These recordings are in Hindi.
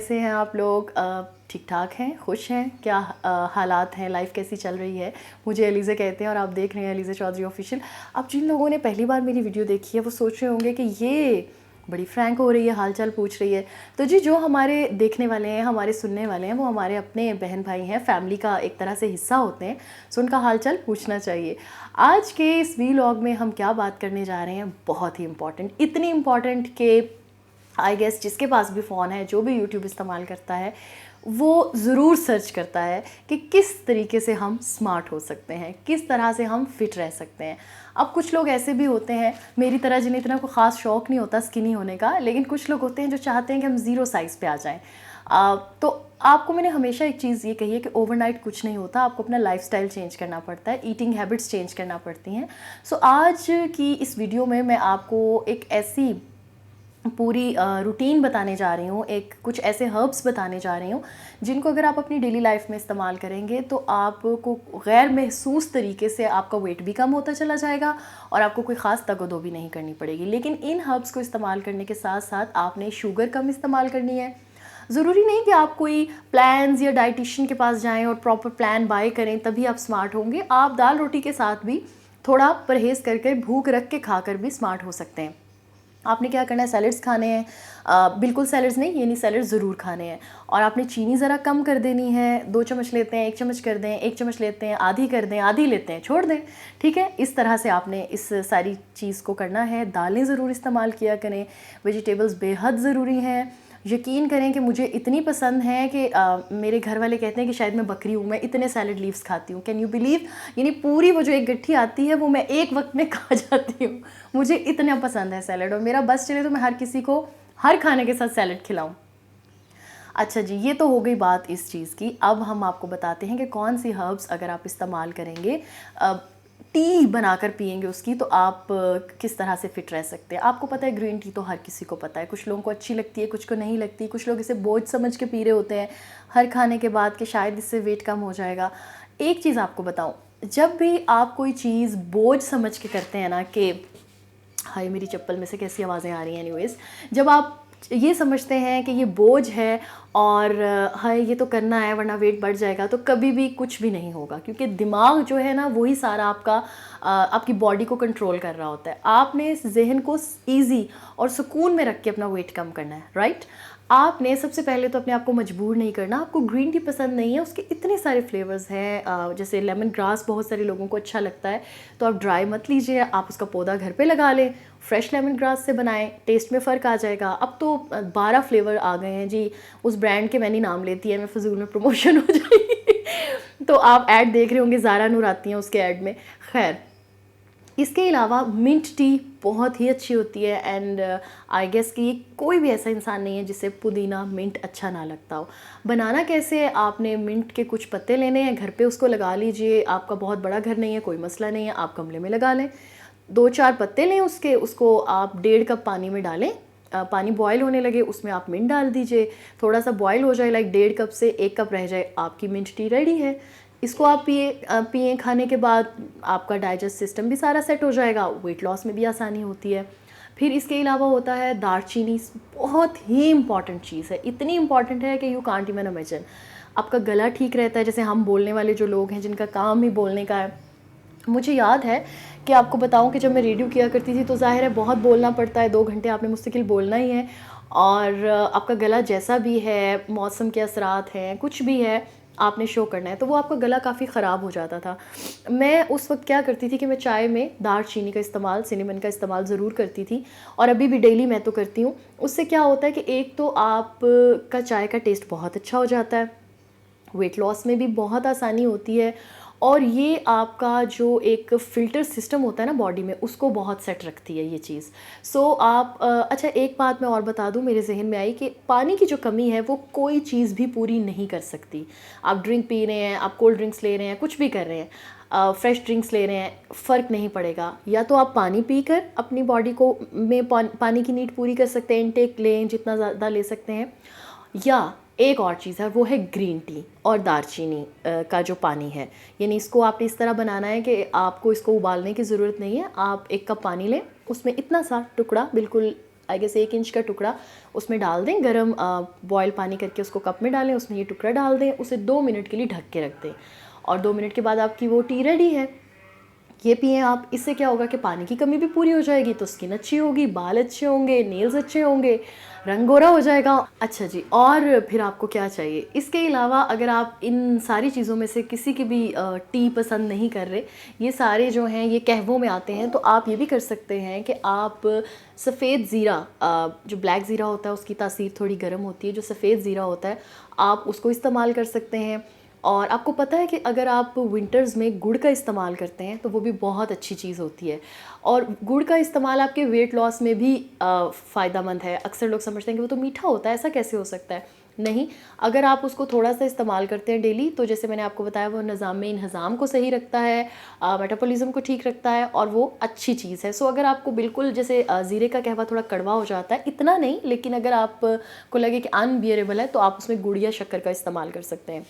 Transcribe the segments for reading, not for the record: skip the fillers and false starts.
कैसे हैं आप लोग? ठीक ठाक हैं, खुश हैं? क्या हालात हैं, लाइफ कैसी चल रही है? मुझे एलिज़ा कहते हैं और आप देख रहे हैं एलिज़ा चौधरी ऑफिशियल। अब जिन लोगों ने पहली बार मेरी वीडियो देखी है वो सोच रहे होंगे कि ये बड़ी फ्रैंक हो रही है, हाल चाल पूछ रही है। तो जी, जो हमारे देखने वाले हैं, हमारे सुनने वाले हैं, वो हमारे अपने बहन भाई हैं, फैमिली का एक तरह से हिस्सा होते हैं, सो उनका हाल चाल पूछना चाहिए। आज के इस वीलॉग में हम क्या बात करने जा रहे हैं, बहुत ही इम्पॉर्टेंट, इतनी इम्पॉर्टेंट कि आई गेस जिसके पास भी फ़ोन है, जो भी यूट्यूब इस्तेमाल करता है, वो ज़रूर सर्च करता है कि किस तरीके से हम स्मार्ट हो सकते हैं, किस तरह से हम फिट रह सकते हैं। अब कुछ लोग ऐसे भी होते हैं मेरी तरह, जिन्हें इतना कोई ख़ास शौक़ नहीं होता स्किनी होने का, लेकिन कुछ लोग होते हैं जो चाहते हैं कि हम ज़ीरो साइज़ पे आ जाएं। तो आपको मैंने हमेशा एक चीज़ ये कही है कि ओवरनाइट कुछ नहीं होता, आपको अपना लाइफस्टाइल चेंज करना पड़ता है, ईटिंग हैबिट्स चेंज करना पड़ती हैं। सो आज की इस वीडियो में मैं आपको एक ऐसी पूरी रूटीन बताने जा रही हूँ, एक कुछ ऐसे हर्ब्स बताने जा रही हूँ जिनको अगर आप अपनी डेली लाइफ में इस्तेमाल करेंगे तो आपको गैर महसूस तरीके से आपका वेट भी कम होता चला जाएगा और आपको कोई ख़ास तगदो भी नहीं करनी पड़ेगी। लेकिन इन हर्ब्स को इस्तेमाल करने के साथ साथ आपने शुगर कम इस्तेमाल करनी है। ज़रूरी नहीं कि आप कोई प्लान्स या डाइटिशियन के पास जाएँ और प्रॉपर प्लान बाय करें तभी आप स्मार्ट होंगे। आप दाल रोटी के साथ भी थोड़ा परहेज़ करके, भूख रख के खाकर भी स्मार्ट हो सकते हैं। आपने क्या करना है, सैलड्स खाने हैं, बिल्कुल सैलड्स नहीं, ये नहीं, सैलड्स ज़रूर खाने हैं। और आपने चीनी ज़रा कम कर देनी है, 2 चम्मच लेते हैं 1 चम्मच कर दें, 1 चम्मच लेते हैं आधी कर दें, आधी लेते हैं छोड़ दें, ठीक है। इस तरह से आपने इस सारी चीज़ को करना है। दालें ज़रूर इस्तेमाल किया करें, वेजिटेबल्स बेहद ज़रूरी हैं। यकीन करें कि मुझे इतनी पसंद है कि मेरे घर वाले कहते हैं कि शायद मैं बकरी हूँ, मैं इतने सैलड लीव्स खाती हूँ। Can you believe? यानी पूरी वो जो एक गट्ठी आती है वो मैं एक वक्त में खा जाती हूँ। मुझे इतना पसंद है सैलड, और मेरा बस चले तो मैं हर किसी को हर खाने के साथ सैलड खिलाऊँ। अच्छा जी, ये तो हो गई बात इस चीज़ की। अब हम आपको बताते हैं कि कौन सी हर्ब्स अगर आप इस्तेमाल करेंगे, टी बनाकर पिएंगे उसकी, तो आप किस तरह से फिट रह सकते हैं। आपको पता है ग्रीन टी तो हर किसी को पता है, कुछ लोगों को अच्छी लगती है, कुछ को नहीं लगती, कुछ लोग इसे बोझ समझ के पी रहे होते हैं हर खाने के बाद कि शायद इससे वेट कम हो जाएगा। एक चीज़ आपको बताऊँ, जब भी आप कोई चीज़ बोझ समझ के करते हैं ना कि हाय मेरी चप्पल में से कैसी आवाज़ें आ रही हैं, एनीवेज़, जब आप ये समझते हैं कि ये बोझ है और हाय ये तो करना है वरना वेट बढ़ जाएगा, तो कभी भी कुछ भी नहीं होगा, क्योंकि दिमाग जो है ना वही सारा आपकी बॉडी को कंट्रोल कर रहा होता है। आपने इस जहन को ईजी और सुकून में रख के अपना वेट कम करना है, राइट। आपने सबसे पहले तो अपने आप को मजबूर नहीं करना। आपको ग्रीन टी पसंद नहीं है, उसके इतने सारे फ्लेवर्स हैं, जैसे लेमन ग्रास बहुत सारे लोगों को अच्छा लगता है, तो आप ड्राई मत लीजिए, आप उसका पौधा घर पे लगा लें, फ्रेश लेमन ग्रास से बनाएं, टेस्ट में फ़र्क आ जाएगा। अब तो 12 फ्लेवर आ गए हैं जी, उस ब्रांड के मैं नहीं नाम लेती है, मैं फजूल में प्रमोशन हो जाएगी। तो आप ऐड देख रहे होंगे, ज़ारा नूर आती हैं उसके ऐड में। खैर, इसके अलावा मिंट टी बहुत ही अच्छी होती है, एंड आई गेस कि कोई भी ऐसा इंसान नहीं है जिसे पुदीना मिंट अच्छा ना लगता हो। बनाना कैसे है, आपने मिंट के कुछ पत्ते लेने हैं, घर पे उसको लगा लीजिए। आपका बहुत बड़ा घर नहीं है, कोई मसला नहीं है, आप गमले में लगा लें। 2-4 पत्ते लें उसको आप 1.5 कप पानी में डालें, पानी बॉयल होने लगे, उसमें आप मिंट डाल दीजिए, थोड़ा सा बॉयल हो जाए, लाइक 1.5 कप से 1 कप रह जाए, आपकी मिंट टी रेडी है। इसको आप पिए खाने के बाद आपका डाइजेस्ट सिस्टम भी सारा सेट हो जाएगा, वेट लॉस में भी आसानी होती है। फिर इसके अलावा होता है दालचीनी, बहुत ही इंपॉर्टेंट चीज़ है, इतनी इंपॉर्टेंट है कि यू कांट इवन इमेजिन। आपका गला ठीक रहता है, जैसे हम बोलने वाले जो लोग हैं जिनका काम ही बोलने का है। मुझे याद है कि आपको बताऊं कि जब मैं रेडियो किया करती थी तो ज़ाहिर है बहुत बोलना पड़ता है, 2 घंटे आपने मुस्तकिल बोलना ही है, और आपका गला जैसा भी है, मौसम के असरात हैं, कुछ भी है, आपने शो करना है, तो वो आपका गला काफ़ी ख़राब हो जाता था। मैं उस वक्त क्या करती थी कि मैं चाय में दालचीनी का इस्तेमाल, सिनेमन का इस्तेमाल ज़रूर करती थी, और अभी भी डेली मैं तो करती हूँ। उससे क्या होता है कि एक तो आपका चाय का टेस्ट बहुत अच्छा हो जाता है, वेट लॉस में भी बहुत आसानी होती है, और ये आपका जो एक फ़िल्टर सिस्टम होता है ना बॉडी में, उसको बहुत सेट रखती है ये चीज़। सो आप अच्छा, एक बात मैं और बता दूं, मेरे जहन में आई कि पानी की जो कमी है वो कोई चीज़ भी पूरी नहीं कर सकती। आप ड्रिंक पी रहे हैं, आप कोल्ड ड्रिंक्स ले रहे हैं, कुछ भी कर रहे हैं, फ्रेश ड्रिंक्स ले रहे हैं, फ़र्क नहीं पड़ेगा। या तो आप पानी पीकर अपनी बॉडी को पानी की नीड पूरी कर सकते हैं, इनटेक लें जितना ज़्यादा ले सकते हैं, या एक और चीज़ है वो है ग्रीन टी और दालचीनी का जो पानी है। यानी इसको आपने इस तरह बनाना है कि आपको इसको उबालने की ज़रूरत नहीं है। आप 1 कप पानी लें, उसमें इतना सा टुकड़ा बिल्कुल आई गेस 1 इंच का टुकड़ा उसमें डाल दें, गरम बॉयल पानी करके उसको कप में डालें, उसमें ये टुकड़ा डाल दें, उसे 2 मिनट के लिए ढक के रख दें और 2 मिनट के बाद आपकी वो टी रेडी है। ये पिएं आप। इससे क्या होगा कि पानी की कमी भी पूरी हो जाएगी, तो स्किन अच्छी होगी, बाल अच्छे होंगे, नेल्स अच्छे होंगे, रंग गोरा हो जाएगा। अच्छा जी, और फिर आपको क्या चाहिए इसके अलावा? अगर आप इन सारी चीज़ों में से किसी की भी टी पसंद नहीं कर रहे, ये सारे जो हैं ये कहवों में आते हैं, तो आप ये भी कर सकते हैं कि आप सफ़ेद ज़ीरा, जो ब्लैक ज़ीरा होता है उसकी तासीर थोड़ी गर्म होती है, जो सफ़ेद ज़ीरा होता है आप उसको इस्तेमाल कर सकते हैं। और आपको पता है कि अगर आप विंटर्स में गुड़ का इस्तेमाल करते हैं तो वो भी बहुत अच्छी चीज़ होती है, और गुड़ का इस्तेमाल आपके वेट लॉस में भी फ़ायदेमंद है। अक्सर लोग समझते हैं कि वो तो मीठा होता है, ऐसा कैसे हो सकता है? नहीं, अगर आप उसको थोड़ा सा इस्तेमाल करते हैं डेली, तो जैसे मैंने आपको बताया वो निज़ाम को सही रखता है, मेटाबॉलिज्म को ठीक रखता है, और वो अच्छी चीज़ है। सो अगर आपको बिल्कुल जैसे ज़ीरे का कहवा थोड़ा कड़वा हो जाता है, इतना नहीं, लेकिन अगर आपको लगे कि अनबियरेबल है तो आप उसमें गुड़ या शक्कर का इस्तेमाल कर सकते हैं।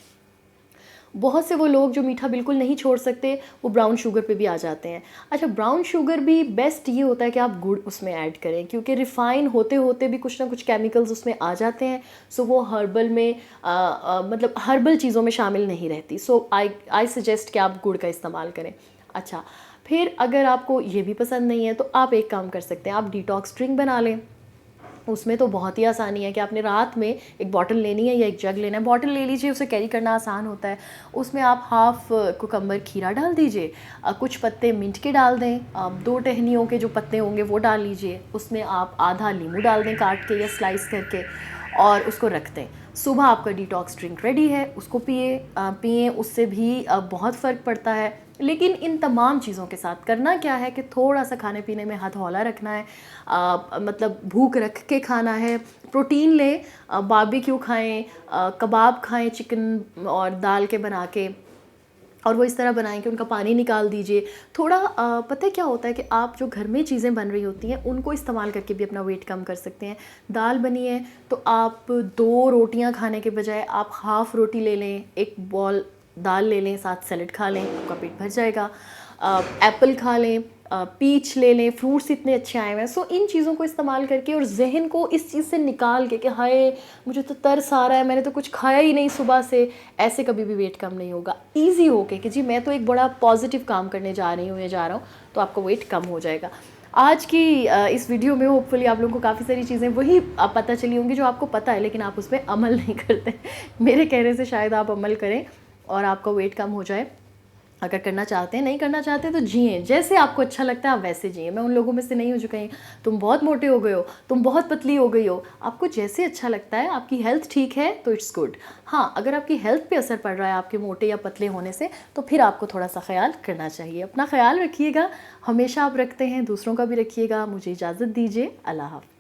बहुत से वो लोग जो मीठा बिल्कुल नहीं छोड़ सकते, वो ब्राउन शुगर पे भी आ जाते हैं। अच्छा, ब्राउन शुगर भी बेस्ट ये होता है कि आप गुड़ उसमें ऐड करें, क्योंकि रिफ़ाइन होते होते भी कुछ ना कुछ केमिकल्स उसमें आ जाते हैं। सो वो हर्बल में मतलब हर्बल चीज़ों में शामिल नहीं रहती। सो आई सजेस्ट कि आप गुड़ का इस्तेमाल करें। अच्छा, फिर अगर आपको ये भी पसंद नहीं है तो आप एक काम कर सकते हैं, आप डिटॉक्स ड्रिंक बना लें। उसमें तो बहुत ही आसानी है कि आपने रात में एक बॉटल लेनी है या एक जग लेना है, बॉटल ले लीजिए, उसे कैरी करना आसान होता है। उसमें आप हाफ़ कुकम्बर खीरा डाल दीजिए, कुछ पत्ते मिंट के डाल दें, 2 टहनियों के जो पत्ते होंगे वो डाल लीजिए, उसमें आप आधा नींबू डाल दें काट के या स्लाइस करके, और उसको रख दें। सुबह आपका डिटॉक्स ड्रिंक रेडी है, उसको पिएं, उससे भी बहुत फ़र्क पड़ता है। लेकिन इन तमाम चीज़ों के साथ करना क्या है कि थोड़ा सा खाने पीने में हथौला रखना है, मतलब भूख रख के खाना है, प्रोटीन लें, बारबेक्यू खाएं, कबाब खाएं चिकन और दाल के बना के, और वो इस तरह बनाएं कि उनका पानी निकाल दीजिए थोड़ा। पता है क्या होता है कि आप जो घर में चीज़ें बन रही होती हैं उनको इस्तेमाल करके भी अपना वेट कम कर सकते हैं। दाल बनी है तो आप 2 रोटियां खाने के बजाय आप हाफ़ रोटी ले लें, एक बॉल दाल ले लें, साथ सैलेड खा लें, आपका पेट भर जाएगा। एप्पल खा लें, पीच ले लें, फ्रूट्स इतने अच्छे आए हुए हैं। सो इन चीज़ों को इस्तेमाल करके और जहन को इस चीज़ से निकाल के कि हाय मुझे तो तरस आ रहा है, मैंने तो कुछ खाया ही नहीं सुबह से, ऐसे कभी भी वेट कम नहीं होगा। ईजी हो के कि जी मैं तो एक बड़ा पॉजिटिव काम करने जा रही हूँ या जा रहा हूँ, तो आपका वेट कम हो जाएगा। आज की इस वीडियो में होपफुली आप लोगों को काफ़ी सारी चीज़ें वही पता चली होंगी जो आपको पता है, लेकिन आप उस पर अमल नहीं करते। मेरे कहने से शायद आप अमल करें और आपका वेट कम हो जाए। अगर करना चाहते हैं, नहीं करना चाहते तो जिएं, जैसे आपको अच्छा लगता है आप वैसे जिएं। मैं उन लोगों में से नहीं हूँ जो कहीं तुम बहुत मोटे हो गए हो, तुम बहुत पतली हो गई हो। आपको जैसे अच्छा लगता है, आपकी हेल्थ ठीक है तो इट्स गुड। हाँ, अगर आपकी हेल्थ पे असर पड़ रहा है आपके मोटे या पतले होने से, तो फिर आपको थोड़ा सा ख्याल करना चाहिए। अपना ख्याल रखिएगा, हमेशा आप रखते हैं, दूसरों का भी रखिएगा। मुझे इजाज़त दीजिए, अल्लाह हाफ़िज़।